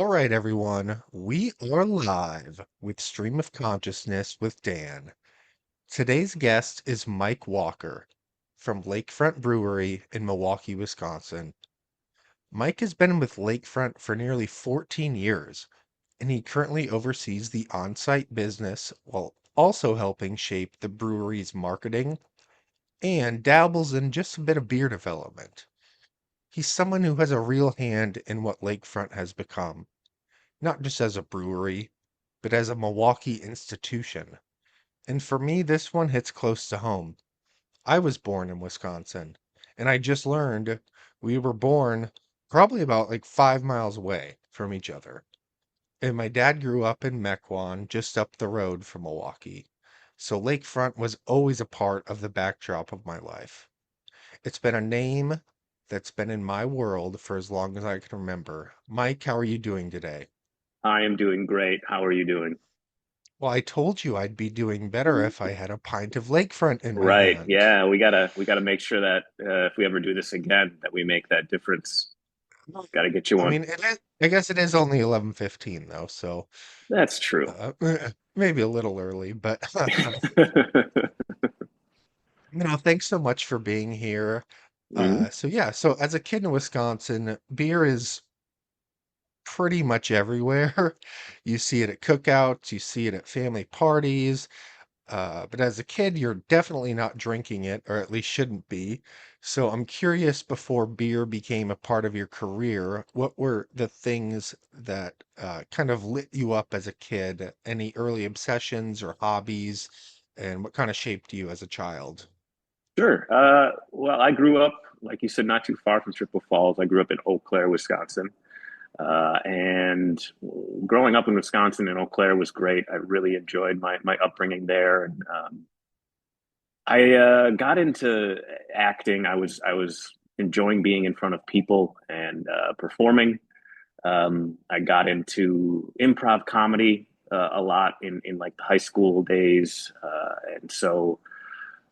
All right, everyone, we are live with Stream of Consciousness with Dan. Today's guest is Mike Walker from Lakefront Brewery in Milwaukee, Wisconsin. Mike has been with Lakefront for nearly 14 years, and he currently oversees the on-site business while also helping shape the brewery's marketing and dabbles in just a bit of beer development. He's someone who has a real hand in what Lakefront has become, not just as a brewery, but as a Milwaukee institution. And for me, this one hits close to home. I was born in Wisconsin, and I just learned we were born probably about like 5 miles away from each other. And my dad grew up in Mequon, just up the road from Milwaukee. So Lakefront was always a part of the backdrop of my life. It's been a name that's been in my world for as long as I can remember. Mike, how are you doing today? I am doing great. How are you doing? Well, I told you I'd be doing better if I had a pint of Lakefront in my Right. hand. Yeah, we gotta make sure that if we ever do this again, that we make that difference. Got to get you I one. mean, I guess it is only 11:15 though, so That's true. uh, maybe a little early, but thanks so much for being here. Mhm. So yeah, so as a kid in Wisconsin, beer is pretty much everywhere. You see it at cookouts, you see it at family parties. But as a kid, you're definitely not drinking it, or at least shouldn't be. So I'm curious, before beer became a part of your career, what were the things that kind of lit you up as a kid? Any early obsessions or hobbies? And what kind of shaped you as a child? Sure. Well, I grew up, like you said, not too far from Triple Falls. I grew up in Eau Claire, Wisconsin. And growing up in Wisconsin and Eau Claire was great. I really enjoyed my upbringing there. And I got into acting. I was enjoying being in front of people and performing. I got into improv comedy a lot in like the high school days, and so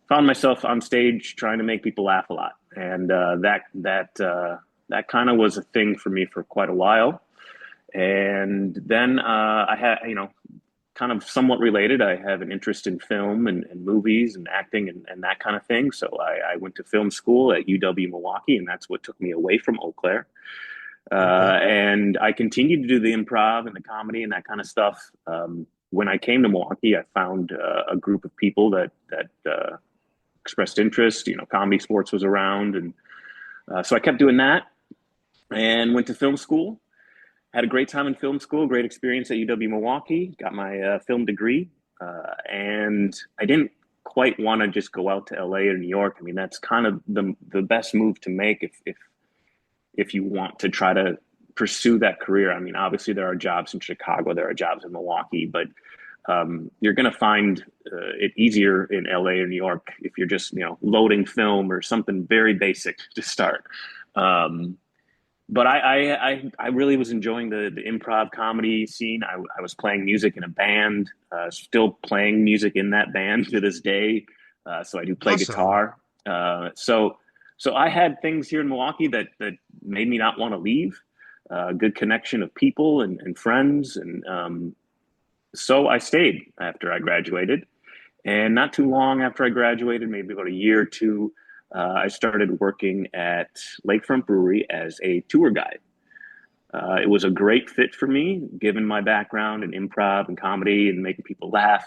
found myself on stage trying to make people laugh a lot, and that kind of was a thing for me for quite a while. And then I had, kind of somewhat related. I have an interest in film and movies and acting and that kind of thing. So I went to film school at UW Milwaukee, and that's what took me away from Eau Claire. Okay. And I continued to do the improv and the comedy and that kind of stuff. When I came to Milwaukee, I found a group of people that expressed interest. Comedy sports was around, and so I kept doing that and went to film school. Had a great time in film school, great experience at UW Milwaukee. Got my film degree, and I didn't quite want to just go out to LA or New York. I mean, that's kind of the best move to make if you want to try to pursue that career. I mean, obviously there are jobs in Chicago, there are jobs in Milwaukee, but you're going to find it easier in LA or New York if you're just loading film or something very basic to start. Um, but I really was enjoying the improv comedy scene. I was playing music in a band, still playing music in that band to this day. So I do play Awesome. guitar. So I had things here in Milwaukee that made me not want to leave. Good connection of people and friends, and so I stayed after I graduated. And not too long after I graduated, maybe about a year or two, I started working at Lakefront Brewery as a tour guide. It was a great fit for me, given my background in improv and comedy and making people laugh.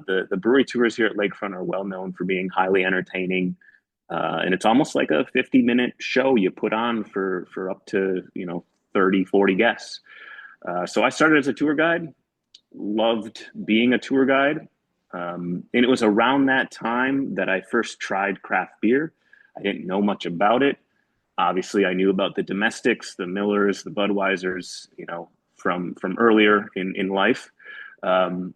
The brewery tours here at Lakefront are well known for being highly entertaining, and it's almost like a 50-minute show you put on for up to 30, 40 guests. So I started as a tour guide, loved being a tour guide. And it was around that time that I first tried craft beer. I didn't know much about it. Obviously, I knew about the domestics, the Millers, the Budweisers, from earlier in life. Um,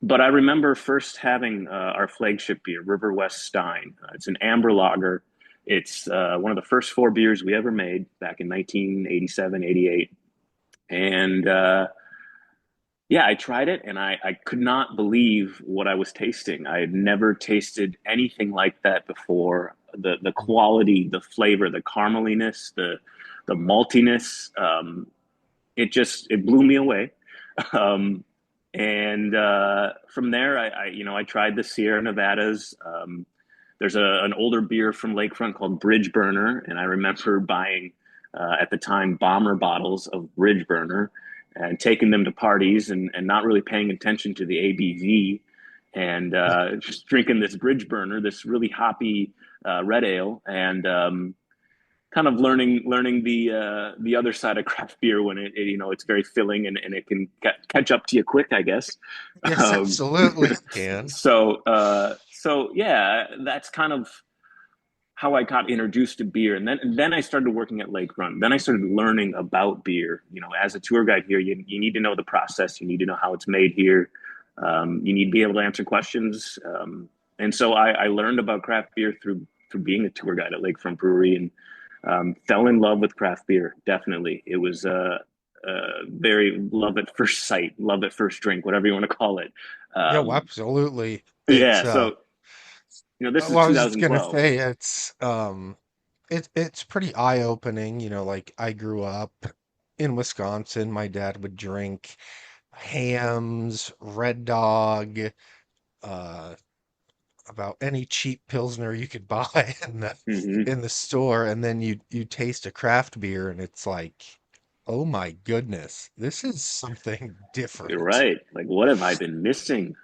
but I remember first having our flagship beer, River West Stein. It's an amber lager. It's one of the first four beers we ever made back in 1987, 88. And yeah, I tried it and I could not believe what I was tasting. I had never tasted anything like that before. The quality, the flavor, the carameliness, the maltiness. it blew me away. Um, and from there, I tried the Sierra Nevadas. There's an older beer from Lakefront called Bridge Burner, and I remember buying at the time bomber bottles of Bridge Burner and taking them to parties and not really paying attention to the ABV and just drinking this Bridge Burner, this really hoppy red ale, and kind of learning the other side of craft beer when it's very filling and it can catch up to you quick, I guess. Yes, Um, absolutely can. so yeah, that's kind of how I got introduced to beer, and then I started working at Lakefront. Then I started learning about beer. As a tour guide here, you need to know the process. You need to know how it's made here. You need to be able to answer questions. And so I learned about craft beer through being a tour guide at Lakefront Brewery, and fell in love with craft beer. Definitely, it was very love at first sight, love at first drink, whatever you want to call it. Yeah, Um, absolutely. yeah, It's so this is well, I was just gonna 2012. say it's pretty eye-opening, like I grew up in Wisconsin. My dad would drink Hams, Red Dog, uh about any cheap Pilsner you could buy in the Hmm. in the store, and then you taste a craft beer and it's like, oh my goodness, this is something You're different. right. Like, what have I been missing?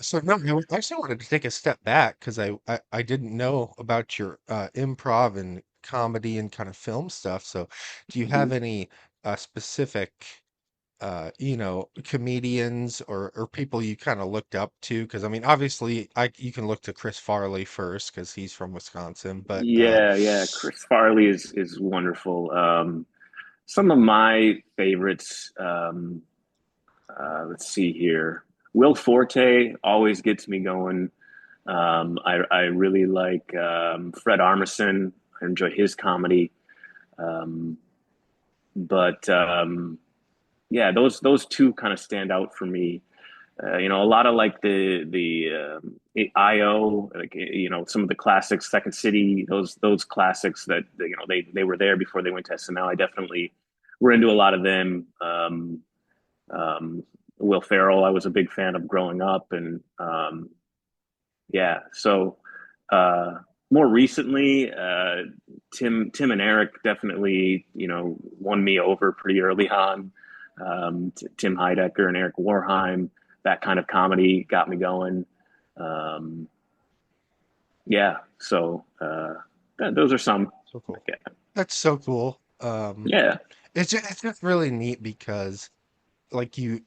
So no, I actually wanted to take a step back because I didn't know about your improv and comedy and kind of film stuff. So do you Mhm. have any specific comedians or people you kind of looked up to? Because I mean, obviously, you can look to Chris Farley first because he's from Wisconsin, but Yeah. Chris Farley is wonderful. Some of my favorites. Let's see here. Will Forte always gets me going. I really like Fred Armisen. I enjoy his comedy. Um, but yeah, those two kind of stand out for me. A lot of like the IO, like some of the classics, Second City, those classics that they were there before they went to SNL. I definitely were into a lot of them. Um, Will Ferrell, I was a big fan of growing up, and yeah. So uh, more recently, Tim and Eric definitely won me over pretty early on. Tim Heidecker and Eric Warheim, that kind of comedy got me going. Um, yeah. So those are some. so cool. Yeah. That's so cool. Yeah. It's just really neat because like you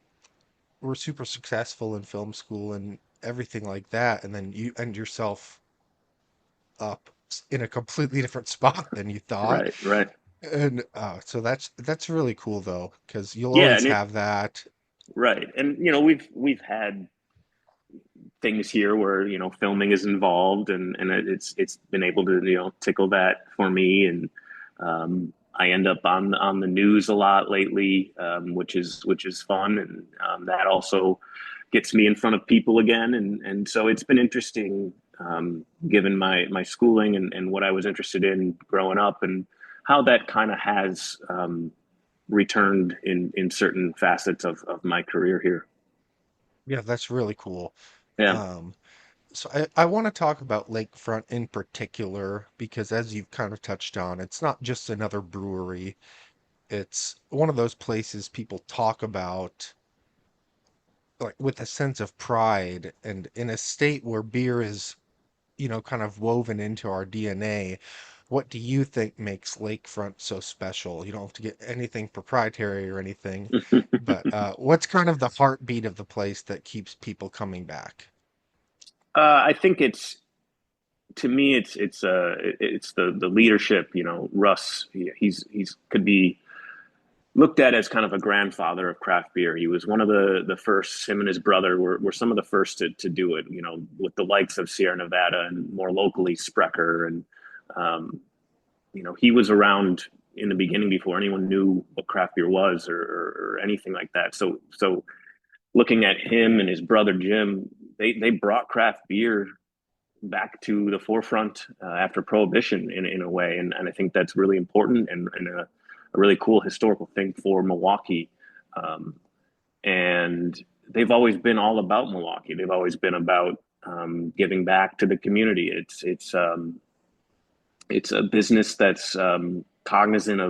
were super successful in film school and everything like that, and then you end yourself up in a completely different spot than you thought. Right. Right. And so that's really cool though, because you'll Yeah. always And have that. right. And we've had things here where filming is involved, and it's been able to tickle that for me, and I end up on the news a lot lately, which is fun, and that also gets me in front of people again, and so it's been interesting, given my schooling and what I was interested in growing up, and how that kind of has returned in certain facets of my career here. Yeah, that's really cool. Yeah. Um, so I want to talk about Lakefront in particular because as you've kind of touched on, it's not just another brewery. It's one of those places people talk about like with a sense of pride, and in a state where beer is, kind of woven into our DNA. What do you think makes Lakefront so special? You don't have to get anything proprietary or anything, but what's kind of the heartbeat of the place that keeps people coming back? I think to me it's the leadership. Russ, he's could be looked at as kind of a grandfather of craft beer. He was one of the first. Him and his brother were some of the first to do it. With the likes of Sierra Nevada and more locally Sprecher, and um, he was around in the beginning before anyone knew what craft beer was or anything like that. So looking at him and his brother Jim, they brought craft beer back to the forefront after Prohibition in a way, and I think that's really important and a really cool historical thing for Milwaukee. Um, and they've always been all about Milwaukee. They've always been about giving back to the community. It's a business that's cognizant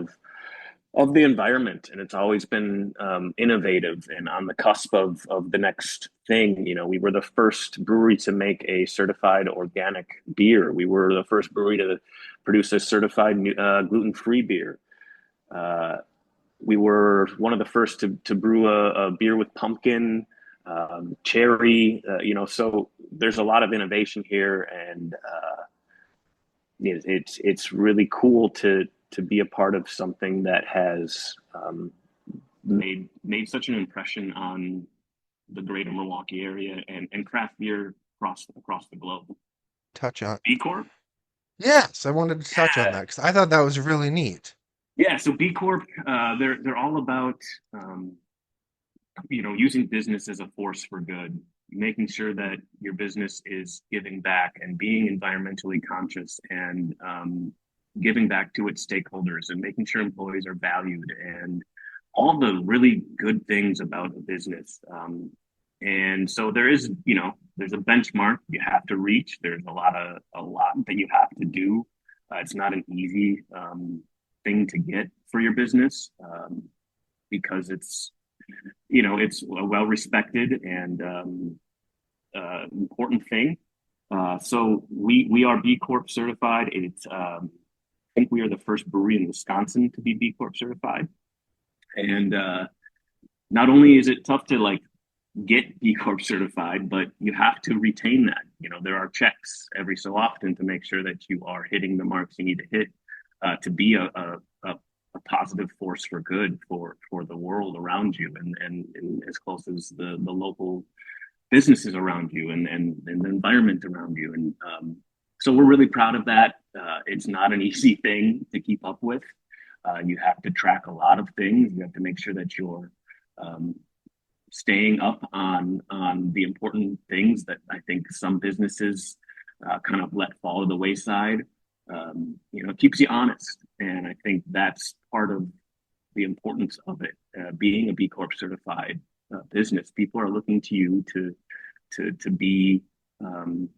of the environment, and it's always been innovative and on the cusp of the next thing. You know, we were the first brewery to make a certified organic beer. We were the first brewery to produce a certified gluten-free beer. Uh, we were one of the first to brew a beer with pumpkin, cherry. So there's a lot of innovation here, and it's really cool to be a part of something that has made such an impression on the greater Milwaukee area and craft beer across the globe. Touch on. B Corp. Yes, I wanted to touch on Yeah, that because I thought that was really neat. yeah. So B Corp, they're all about um, using business as a force for good, making sure that your business is giving back and being environmentally conscious and giving back to its stakeholders and making sure employees are valued and all the really good things about a business. And so there's a benchmark you have to reach. There's a lot that you have to do. It's not an easy thing to get for your business because it's a well respected and important thing. So we are B Corp certified. I think we are the first brewery in Wisconsin to be B Corp certified. And not only is it tough to like get B Corp certified, but you have to retain that. There are checks every so often to make sure that you are hitting the marks you need to hit to be a positive force for good for the world around you and as close as the local businesses around you and the environment around you. And so we're really proud of that. It's not an easy thing to keep up with. You have to track a lot of things. You have to make sure that you're um, staying up on the important things that I think some businesses kind of let fall to the wayside. It keeps you honest, and I think that's part of the importance of it. Being a B Corp certified business, people are looking to you to be um,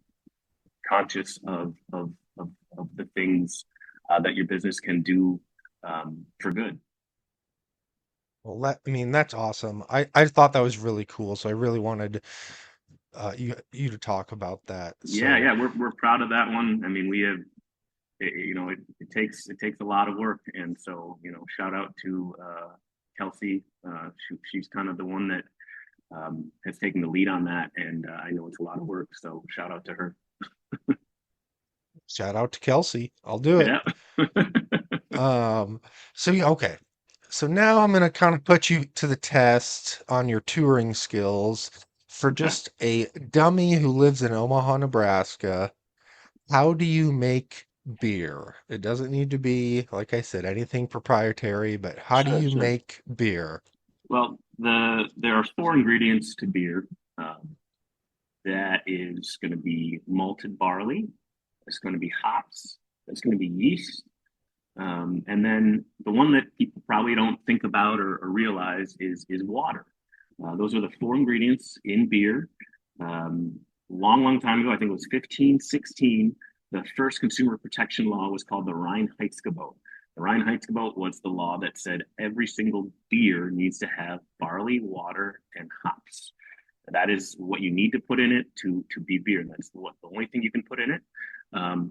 conscious of the things that your business can do for good. Well, I mean, that's awesome. I thought that was really cool, so I really wanted you to talk about that. Yeah, So yeah, we're proud of that one. I mean, we have it takes a lot of work, and so shout out to Kelsey. She's kind of the one that has taken the lead on that, and I know it's a lot of work. So shout out to her. shout out to Kelsey. I'll do it. Yeah. Um, so yeah, okay. So now I'm gonna kind of put you to the test on your touring skills for Okay. just a dummy who lives in Omaha, Nebraska. How do you make beer? It doesn't need to be, like I said, anything proprietary, but how do Sure, you sure. make beer? Well, there are four ingredients to beer. That is going to be malted barley. It's going to be hops. It's going to be yeast. And then the one that people probably don't think about or realize is water. Those are the four ingredients in beer. Long, long time ago, I think it was 1516, the first consumer protection law was called the Reinheitsgebot. The Reinheitsgebot was the law that said every single beer needs to have barley, water, and hops. That is what you need to put in it to be beer. That's the only thing you can put in it.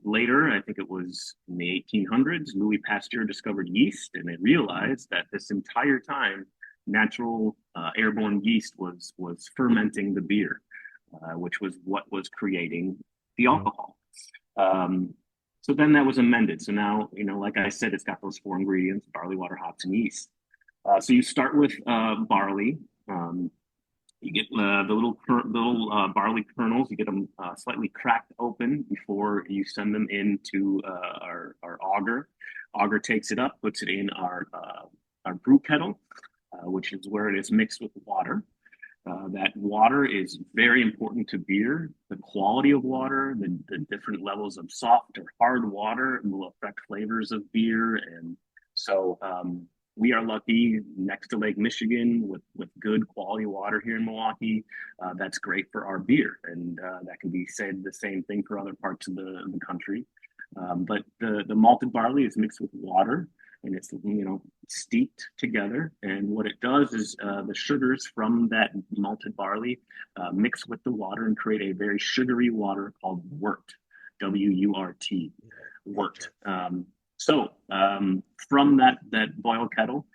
Later, I think it was in the 1800s, Louis Pasteur discovered yeast, and they realized that this entire time, natural airborne yeast was fermenting the beer, which was what was creating the Mhm. alcohol. Um, so then that was amended. So now, like I said, it's got those four ingredients: barley, water, hops, and yeast. So you start with barley. You get the little barley kernels. You get them slightly cracked open before you send them into our auger. Auger takes it up, puts it in our brew kettle, which is where it is mixed with water. That water is very important to beer. The quality of water, the different levels of soft or hard water will affect flavors of beer. And so we are lucky next to Lake Michigan with good quality water here in Milwaukee. That's great for our beer, and that can be said the same thing for other parts of the country. But the malted barley is mixed with water, and it's steeped together. And what it does is the sugars from that malted barley mix with the water and create a very sugary water called wort, wurt, Gotcha. wort. From that boil kettle,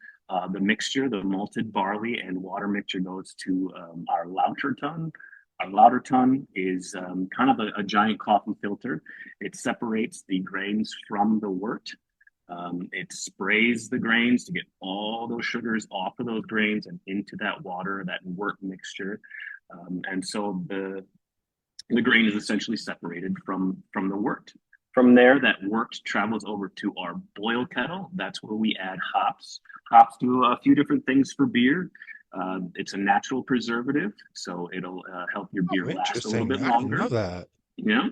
the mixture, the malted barley and water mixture goes to our lauter tun. Our lauter tun is kind of a giant coffee filter. It separates the grains from the wort. It sprays the grains to get all those sugars off of those grains and into that water, that wort mixture. And so the grain is essentially separated from the wort. From there, that wort travels over to our boil kettle. That's where we add hops. Hops do a few different things for beer. It's a natural preservative, so it'll help your beer Oh, last a little interesting. bit I didn't know longer. that. Yeah.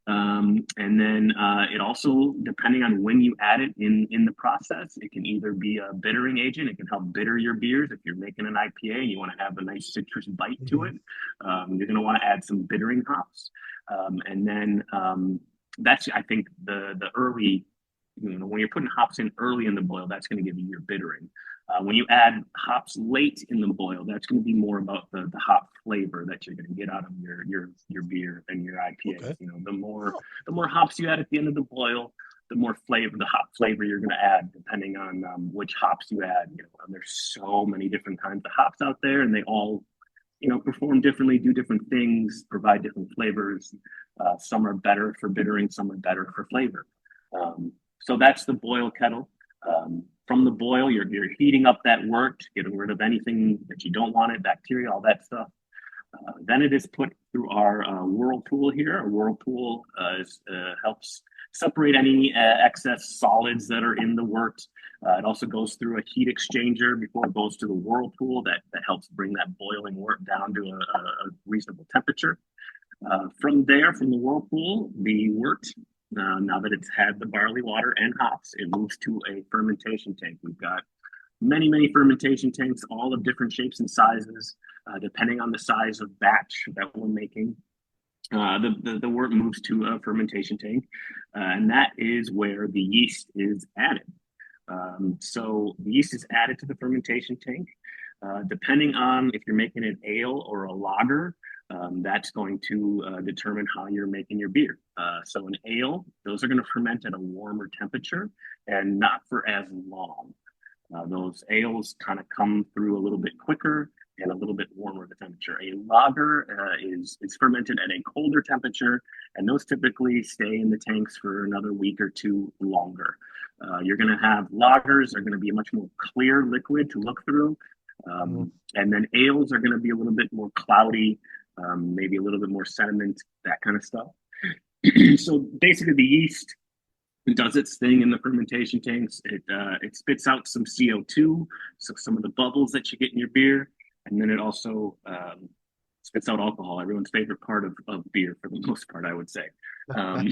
And then it also, depending on when you add it in the process, it can either be a bittering agent. It can help bitter your beers. If you're making an IPA and you want to have a nice citrus bite to Hmm. it, you're going to want to add some bittering hops. And then that's, I think, the early, when you're putting hops in early in the boil, that's going to give you your bittering. When you add hops late in the boil, that's going to be more about the hop flavor that you're going to get out of your beer and your IPAs. Okay. Oh, The more hops you add at the end of the boil, the more flavor, the hop flavor you're going to add, depending on which hops you add. There's so many different kinds of hops out there, and they all perform differently, do different things, provide different flavors. Some are better for bittering, some are better for flavor. So that's the boil kettle. From the boil, you're heating up that wort, getting rid of anything that you don't want it, bacteria, all that stuff. Then it is put through our whirlpool here. Our whirlpool helps separate any excess solids that are in the wort. It also goes through a heat exchanger before it goes to the whirlpool that helps bring that boiling wort down to a reasonable temperature. From there, from the whirlpool, the wort, now that it's had the barley water and hops, it moves to a fermentation tank. We've got many fermentation tanks, all of different shapes and sizes, depending on the size of batch that we're making. The wort moves to a fermentation tank, and that is where the yeast is added. So the yeast is added to the fermentation tank. Depending on if you're making an ale or a lager, that's going to determine how you're making your beer. So an ale, those are going to ferment at a warmer temperature and not for as long. Those ales kind of come through a little bit quicker and a little bit warmer the temperature. A lager is fermented at a colder temperature, and those typically stay in the tanks for another week or two longer. You're going to have lagers are going to be a much more clear liquid to look through, mhm. and then ales are going to be a little bit more cloudy, maybe a little bit more sediment, that kind of stuff. So basically, the yeast does its thing in the fermentation tanks. It spits out some CO2, so some of the bubbles that you get in your beer, and then it also spits out alcohol. Everyone's favorite part of beer, for the most part, I would say. Um,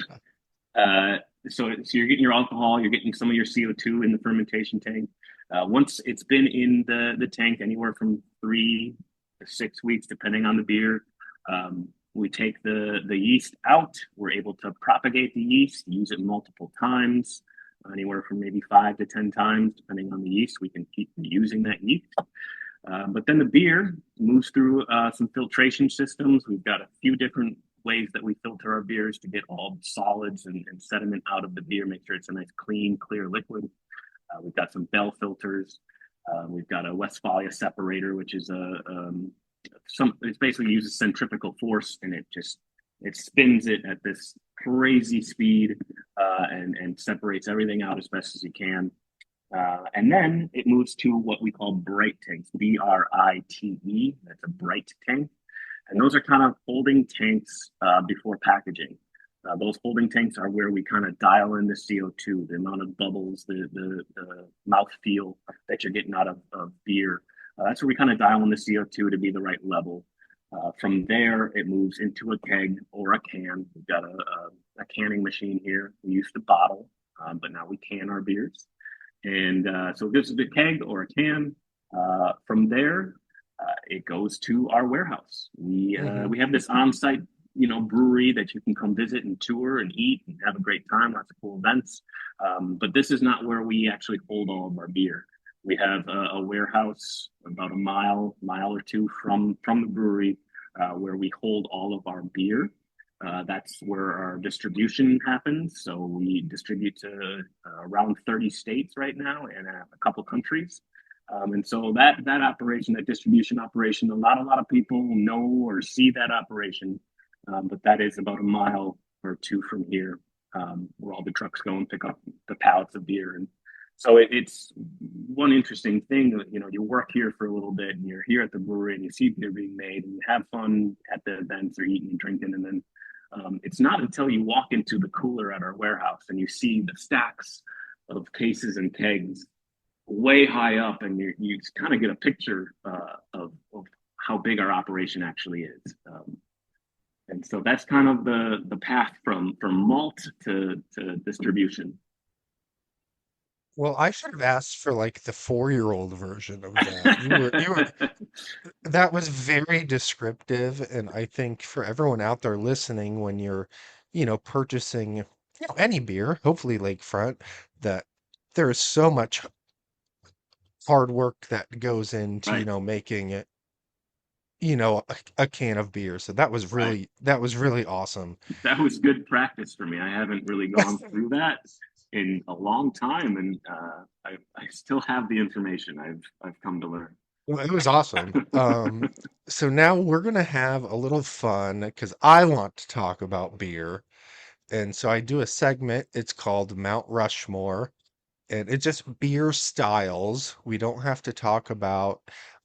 uh, so you're getting your alcohol, you're getting some of your CO2 in the fermentation tank. Once it's been in the tank, anywhere from 3 to 6 weeks, depending on the beer, we take the yeast out. We're able to propagate the yeast, use it multiple times, anywhere from maybe 5 to 10 times, depending on the yeast. We can keep using that yeast. But then the beer moves through some filtration systems. We've got a few different ways that we filter our beers to get all the solids and sediment out of the beer, make sure it's a nice, clean, clear liquid. We've got some Bell filters. We've got a Westphalia separator, which is it's basically uses centrifugal force, and it spins it at this crazy speed, and separates everything out as best as you can. And then it moves to what we call bright tanks, BRITE. That's a bright tank. And those are kind of holding tanks before packaging. Those holding tanks are where we kind of dial in the CO2, the amount of bubbles, the mouth feel that you're getting out of beer. That's where we kind of dial in the CO2 to be the right level. From there, it moves into a keg or a can. We've got a canning machine here. We used to bottle, but now we can our beers. And so this is a keg or a can. From there, it goes to our warehouse. Hmm. We have this on-site, brewery that you can come visit and tour and eat and have a great time. Lots of cool events. But this is not where we actually hold all of our beer. We have a warehouse about a mile or two from the brewery, where we hold all of our beer. That's where our distribution happens. So we distribute to around 30 states right now and a couple countries. And so that operation, that distribution operation, a lot of people know or see that operation, but that is about a mile or two from here, where all the trucks go and pick up the pallets of beer. And so it's one interesting thing. You work here for a little bit, and you're here at the brewery, and you see beer being made, and you have fun at the events or eating and drinking, and then it's not until you walk into the cooler at our warehouse and you see the stacks of cases and kegs way high up, and you kind of get a picture of how big our operation actually is. And so that's kind of the path from malt to distribution. Well, I should have asked for like the 4-year-old version of that. That was very descriptive, and I think for everyone out there listening, when you're, purchasing, any beer, hopefully Lakefront, that there is so much hard work that goes into, Right, making it, a can of beer. So right. that was really awesome. That was good practice for me. I haven't really gone through that in a long time, and I still have the information. I've come to learn. Well, it was awesome. So now we're gonna have a little fun because I want to talk about beer. And so I do a segment, it's called Mount Rushmore, and it's just beer styles. We don't have to talk about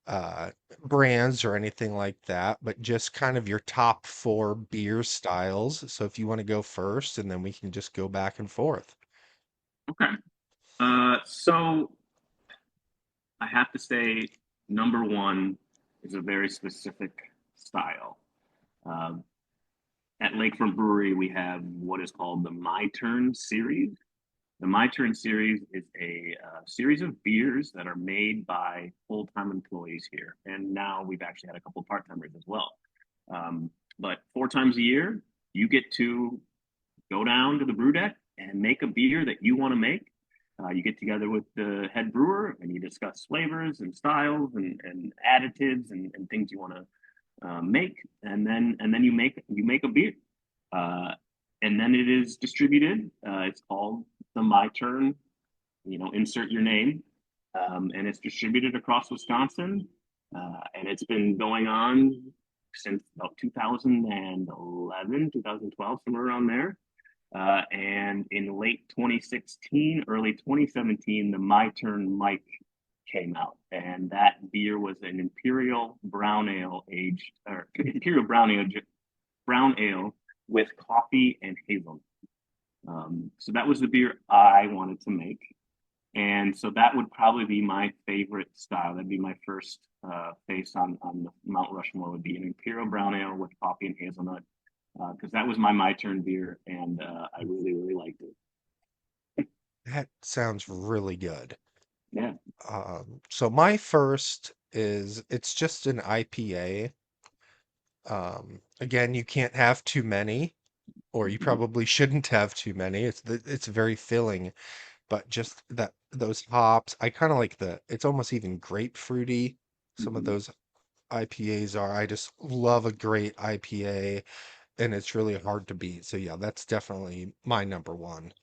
uh, brands or anything like that, but just kind of your top four beer styles. So if you want to go first, and then we can just go back and forth. Okay. So I have to say, number one is a very specific style. Uh, at Lakefront Brewery, we have what is called the My Turn series. The My Turn series is a series of beers that are made by full time employees here. And now we've actually had a couple part timers as well. Um, but 4 times a year, you get to go down to the brew deck and make a beer that you want to make. You get together with the head brewer and you discuss flavors and styles and additives and things you want to make, and then you make a beer, uh, and then it is distributed. It's called the My Turn. Insert your name, and it's distributed across Wisconsin, and it's been going on since about 2011, 2012, somewhere around there. And in late 2016, early 2017, the My Turn Mike came out, and that beer was an imperial brown ale aged, or imperial brown ale with coffee and hazelnut. So that was the beer I wanted to make, and so that would probably be my favorite style. That'd be my first face on the Mount Rushmore. Would be an imperial brown ale with coffee and hazelnut, because that was my turn beer, and I really really liked it. That sounds really good. Yeah. So my first is it's just an IPA. Again, you can't have too many, or you Mhm. probably shouldn't have too many. It's very filling, but just that those hops, I kind of like it's almost even grapefruity. Some of Mhm. those IPAs are. I just love a great IPA, and it's really hard to beat. So yeah, that's definitely my number one.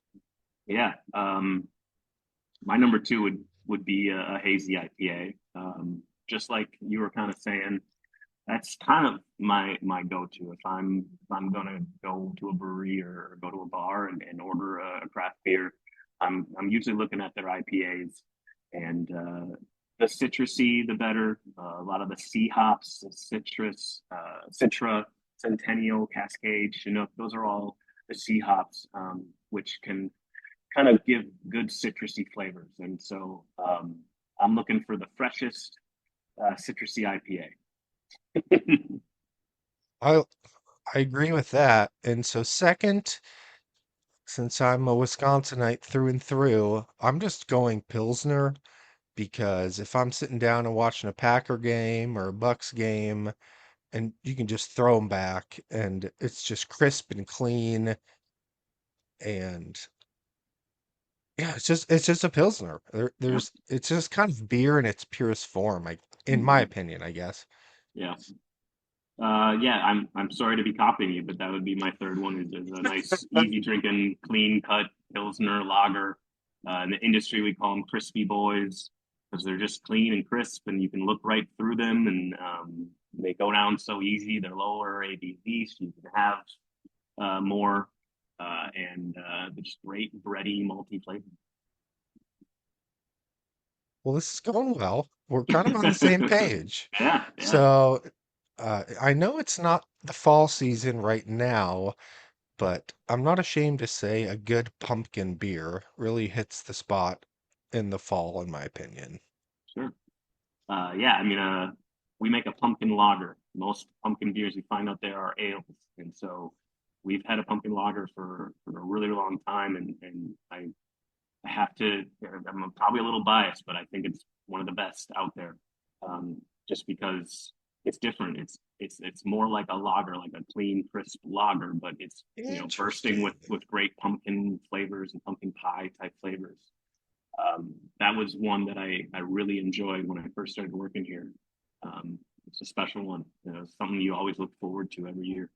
Yeah. My number two would be a hazy IPA. Just like you were kind of saying, that's kind of my go-to if I'm gonna go to a brewery or go to a bar and order a craft beer. I'm usually looking at their IPAs, and the citrusy the better. A lot of the C hops, the citrus, Citra, Centennial, Cascade, Chinook. Those are all the C hops, which can kind of give good citrusy flavors. And so I'm looking for the freshest citrusy IPA. I I agree with that. And so second, Since I'm a Wisconsinite through and through, I'm just going Pilsner because if I'm sitting down and watching a Packer game or a Bucks game, and you can just throw them back, and it's just crisp and clean, and yeah, it's just a Pilsner. Yeah. It's just kind of beer in its purest form, in my Mhm. opinion, I guess. Yeah. Yeah, I'm sorry to be copying you, but that would be my third one is a nice, easy drinking, clean cut Pilsner lager. In the industry, we call them crispy boys because they're just clean and crisp, and you can look right through them, and they go down so easy. They're lower ABV, so you can have more, and they're just great bready, multi flavor. Well, this is going well. We're kind of on the same page. Yeah, yeah, So, I know it's not the fall season right now, but I'm not ashamed to say a good pumpkin beer really hits the spot in the fall, in my opinion. sure. Yeah, I mean, we make a pumpkin lager. Most pumpkin beers you find out there are ales, and so we've had a pumpkin lager for a really long time, and I have to. I'm probably a little biased, but I think it's one of the best out there, just because it's different. It's more like a lager, like a clean, crisp lager, but it's bursting Interesting. with great pumpkin flavors and pumpkin pie type flavors. That was one that I really enjoyed when I first started working here. It's a special one. Something you always look forward to every year.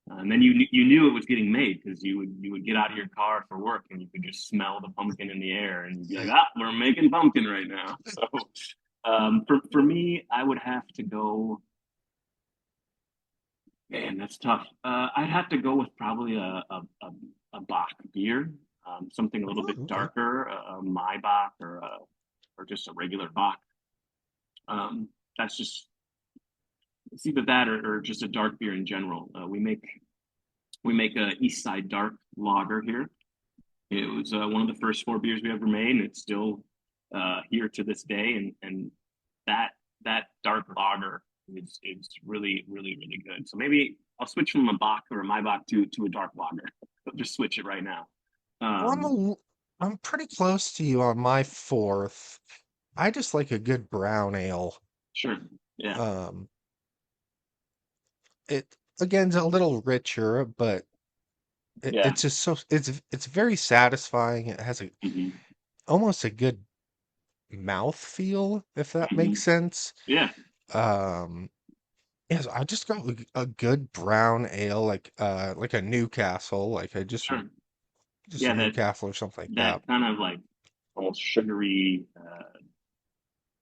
And then you knew it was getting made because you would get out of your car for work and you could just smell the pumpkin in the air and you'd be like, ah, we're making pumpkin right now. So for me, I would have to go. Man, that's tough. I'd have to go with probably a Bach beer, something a little Oh, bit okay. darker, a Maibach or just a regular Bach. That's just it's either that or just a dark beer in general. We make a East Side Dark Lager here. It was one of the first four beers we ever made, and it's still here to this day. And that that dark lager is really really good. So maybe I'll switch from a Bach or a Maibach to a dark lager. I'll just switch it right now. Well, Um, I'm pretty close to you on my fourth. I just like a good brown ale. sure. Yeah. Um, it again's a little richer, but Yeah. it's just it's very satisfying. It has a Hmm. almost a good mouth feel, if that makes Hmm. sense. Yeah. Um, yes, I just got a good brown ale, like a Newcastle, like I Sure. just a Yeah. That Newcastle or something like that. that kind of like almost sugary,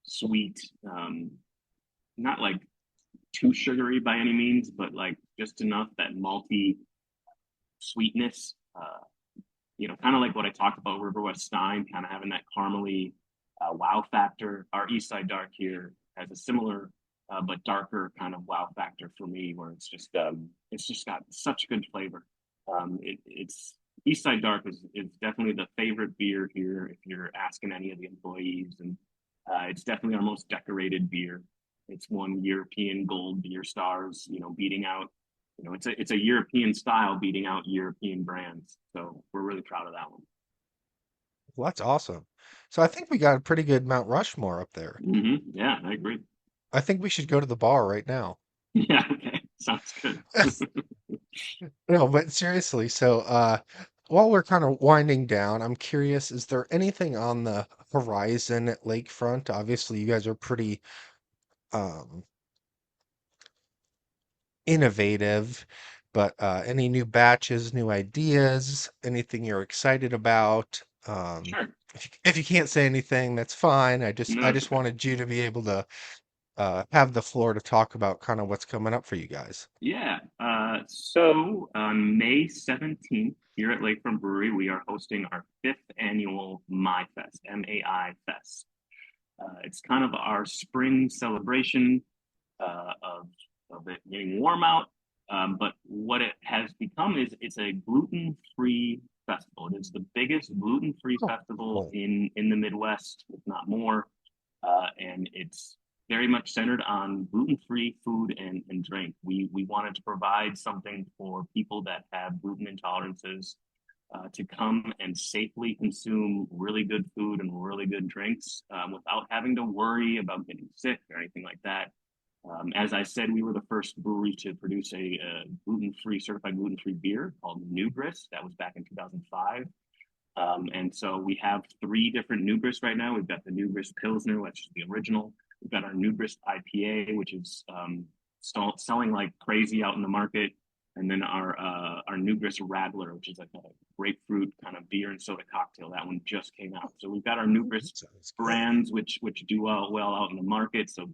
sweet, not like too sugary by any means, but like just enough that malty sweetness. Kind of like what I talked about River West Stein, kind of having that caramely wow factor. Our East Side Dark here has a similar but darker kind of wow factor for me, where it's just got such good flavor. It's East Side Dark is definitely the favorite beer here if you're asking any of the employees, and it's definitely our most decorated beer. It's won European Gold Beer Stars, beating out. It's a European style beating out European brands. So we're really proud of that one. Well, that's awesome. So I think we got a pretty good Mount Rushmore up there. Yeah, I agree. I think we should go to the bar right now. Yeah, okay, sounds good. No, but seriously, so while we're kind of winding down, I'm curious, is there anything on the horizon at Lakefront? Obviously, you guys are pretty um innovative, but any new batches, new ideas, anything you're excited about? Sure. If you can't say anything, that's fine. No, I that's just okay. wanted you to be able to have the floor to talk about kind of what's coming up for you guys. Yeah. So on May 17th, here at Lakefront Brewery, we are hosting our fifth annual My Fest, MAI Fest. It's kind of our spring celebration of it getting warm out. But what it has become is it's a gluten-free festival. It is the biggest gluten-free Oh, festival cool. in the Midwest, if not more. And it's very much centered on gluten-free food and drink. We wanted to provide something for people that have gluten intolerances to come and safely consume really good food and really good drinks without having to worry about getting sick or anything like that. As I said, we were the first brewery to produce a gluten-free, certified gluten-free beer called New Grist. That was back in 2005. And so we have three different New Grist right now. We've got the New Grist Pilsner, which is the original. We've got our New Grist IPA, which is selling like crazy out in the market. And then our New Grist Radler, which is like a grapefruit kind of beer and soda cocktail. That one just came out. So we've got our New Grist Sounds good. brands, which do well out in the market. So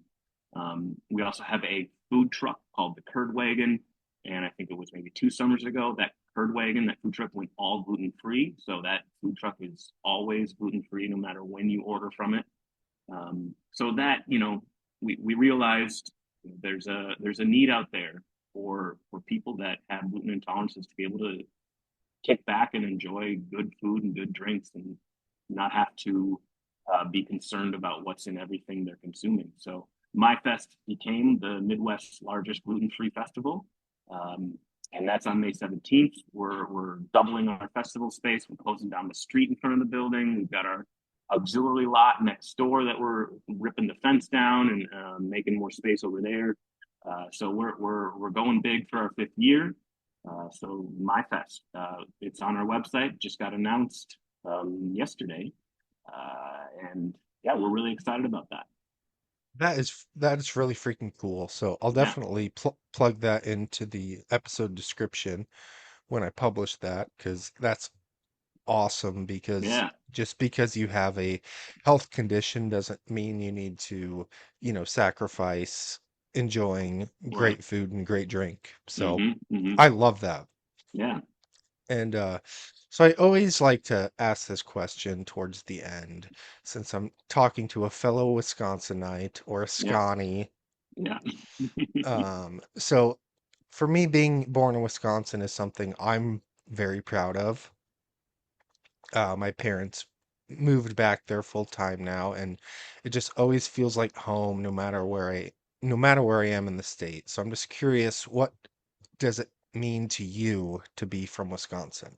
we also have a food truck called the Curd Wagon, and I think it was maybe 2 summers ago that Curd Wagon, that food truck went all gluten free. So that food truck is always gluten free, no matter when you order from it. So that we realized there's a need out there for people that have gluten intolerances to be able to kick back and enjoy good food and good drinks and not have to be concerned about what's in everything they're consuming. So MyFest became the Midwest's largest gluten-free festival. And that's on May 17th. We're doubling our festival space. We're closing down the street in front of the building. We've got our auxiliary lot next door that we're ripping the fence down and making more space over there. So we're going big for our 5th year. So MyFest, it's on our website. Just got announced yesterday, and yeah, we're really excited about that. That is really freaking cool. So I'll Yeah, definitely plug that into the episode description when I publish that, because that's awesome. Because yeah, just because you have a health condition doesn't mean you need to, sacrifice enjoying right. great food and great drink. So Mm-hmm. Mm-hmm. I love that. Yeah, And so I always like to ask this question towards the end, since I'm talking to a fellow Wisconsinite or a yeah, Scotty. yeah. So for me, being born in Wisconsin is something I'm very proud of. My parents moved back there full time now, and it just always feels like home, no matter where I am in the state. So I'm just curious, what does it mean to you to be from Wisconsin?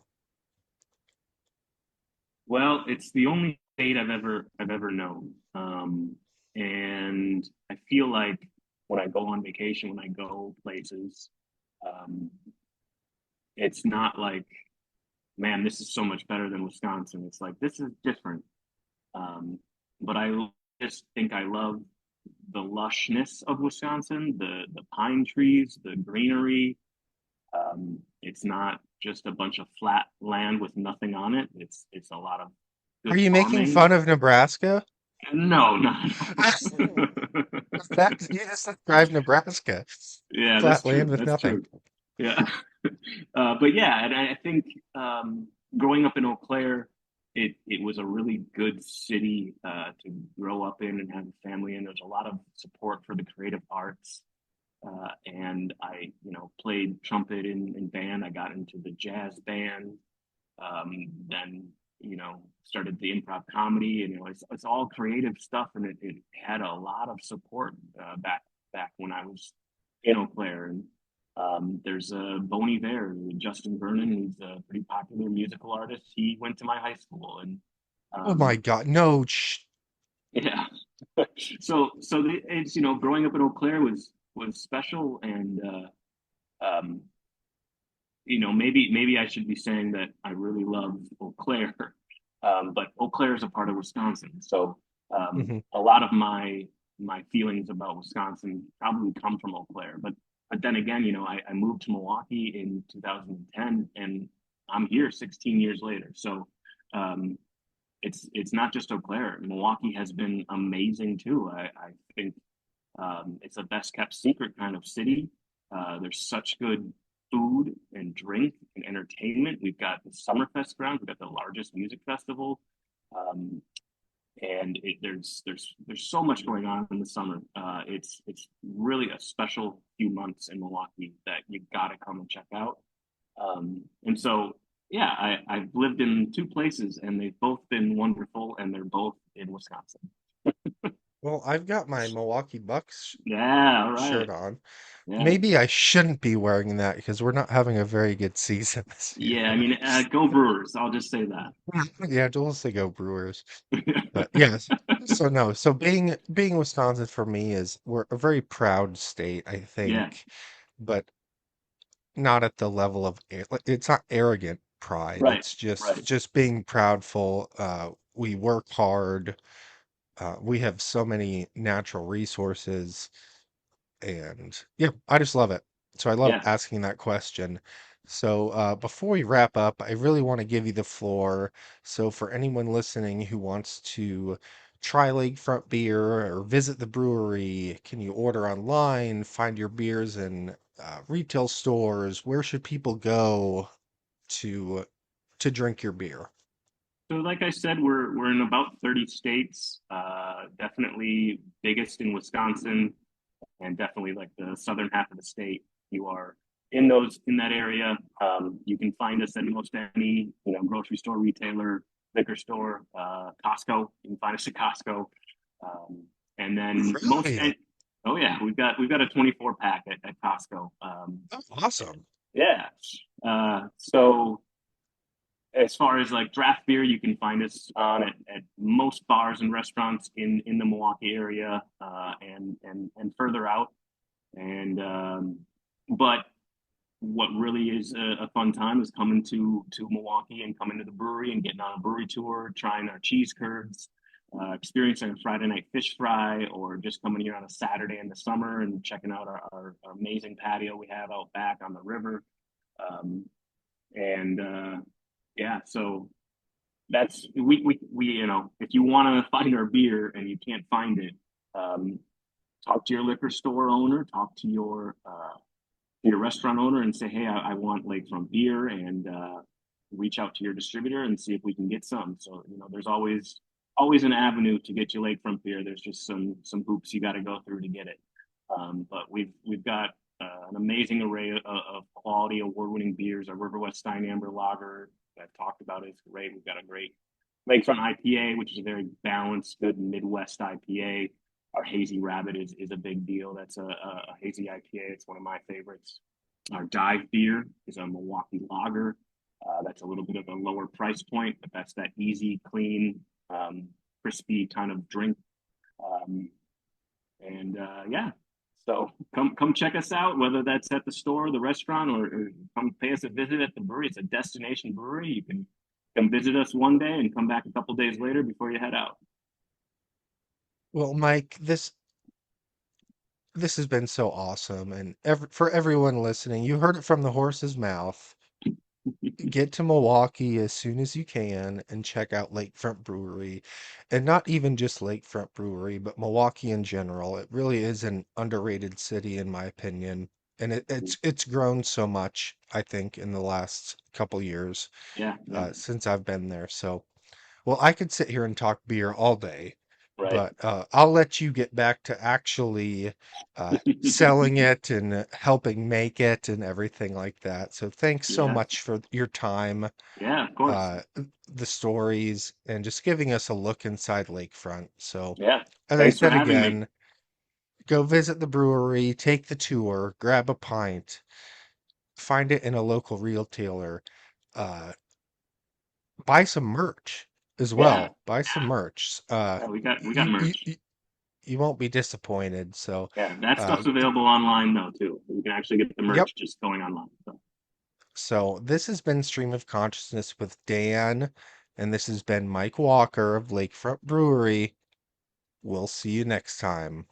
Well, it's the only state I've ever known, and I feel like when I go on vacation, when I go places, um, it's not like, man, this is so much better than Wisconsin. It's like this is different. Um, but I just think I love the lushness of Wisconsin, the pine trees, the greenery. It's not just a bunch of flat land with nothing on it. It's a lot of Are good you making farming. fun of Nebraska? No, no, no. That you just described Nebraska. Yeah, that's Flat land true. with That's nothing. true. Yeah. But yeah, and I think growing up in Eau Claire, it was a really good city to grow up in and have a family in. There's a lot of support for the creative arts. And I, played trumpet in band. I got into the jazz band. Then, started the improv comedy, and it's all creative stuff, and it had a lot of support back when I was in Eau Claire. And there's a Boney there, Justin Vernon. He's a pretty popular musical artist. He went to my high school, and Oh my um, God. No, yeah. So it's growing up in Eau Claire was special, and um, maybe I should be saying that I really love Eau Claire, but Eau Claire is a part of Wisconsin, so mhm. a lot of my feelings about Wisconsin probably come from Eau Claire. But then again, I moved to Milwaukee in 2010, and I'm here 16 years later. So um, it's not just Eau Claire. Milwaukee has been amazing too. I think it's a best kept secret kind of city. There's such good food and drink and entertainment. We've got the Summerfest grounds. We've got the largest music festival, um, and there's so much going on in the summer. It's really a special few months in Milwaukee that you got to come and check out. And so yeah, I've lived in two places, and they've both been wonderful, and they're both in Wisconsin. Well, I've got my Milwaukee Bucks Yeah, all right. shirt on. Yeah. Maybe I shouldn't be wearing that because we're not having a very good season this Yeah, I year. mean, go Brewers. I'll just say that. Yeah, we'll say go Brewers. But yes, so no, so being Wisconsin for me is we're a very proud state, I Yeah, think, but not at the level of like, it's not arrogant pride. right, It's right. just being proudful. We work hard. We have so many natural resources. And yeah, I just love it. So I love Yeah. asking that question. So before we wrap up, I really want to give you the floor. So for anyone listening who wants to try Lakefront beer or visit the brewery, can you order online, find your beers in retail stores? Where should people go to drink your beer? So, like I said, we're in about 30 states. Definitely biggest in Wisconsin, and definitely like the southern half of the state. You are in that area. You can find us at most any grocery store, retailer, liquor store, Costco. You can find us at Costco, and then most. Really? Oh yeah, we've got a 24 pack at Costco. Oh, awesome. Yeah. So as far as like draft beer, you can find us on at most bars and restaurants in the Milwaukee area, and further out. And but what really is a fun time is coming to Milwaukee and coming to the brewery and getting on a brewery tour, trying our cheese curds, experiencing a Friday night fish fry, or just coming here on a Saturday in the summer and checking out our amazing patio we have out back on the river. Um, and yeah, so that's we if you want to find our beer and you can't find it, um, talk to your liquor store owner, talk to your restaurant owner and say, hey, I want Lakefront beer, and reach out to your distributor and see if we can get some. So there's always an avenue to get you Lakefront beer. There's just some hoops you got to go through to get it. But we've got an amazing array of quality award-winning beers. Our River West Stein Amber Lager that I've talked about is great. We've got a great Lakefront IPA, which is a very balanced, good Midwest IPA. Our Hazy Rabbit is a big deal. That's a hazy IPA. It's one of my favorites. Our Dive beer is a Milwaukee Lager. That's a little bit of a lower price point, but that's that easy, clean, crispy kind of drink. Um, and yeah, so come check us out, whether that's at the store, the restaurant, or come pay us a visit at the brewery. It's a destination brewery. You can come visit us one day and come back a couple days later before you head out. Well, Mike, this has been so awesome, and for everyone listening, you heard it from the horse's mouth. Get to Milwaukee as soon as you can and check out Lakefront Brewery, and not even just Lakefront Brewery, but Milwaukee in general. It really is an underrated city, in my opinion, and it's grown so much, I think, in the last couple years Yeah, yeah, since I've been there. So. Well, I could sit here and talk beer all day, right. but I'll let you get back to actually selling it and helping make it and everything like that. So thanks so Yeah, much for your time, yeah, of course. uh, the stories, and just giving us a look inside Lakefront. So, Yeah. as I Thanks for said having me. again, go visit the brewery, take the tour, grab a pint, find it in a local retailer, uh, buy some merch as Yeah, well. Buy some merch. yeah, we got You, you, merch. you you won't be disappointed. So, Yeah, that uh, stuff's available online though too. You can actually get the yep. merch just going online. So So this has been Stream of Consciousness with Dan, and this has been Mike Walker of Lakefront Brewery. We'll see you next time.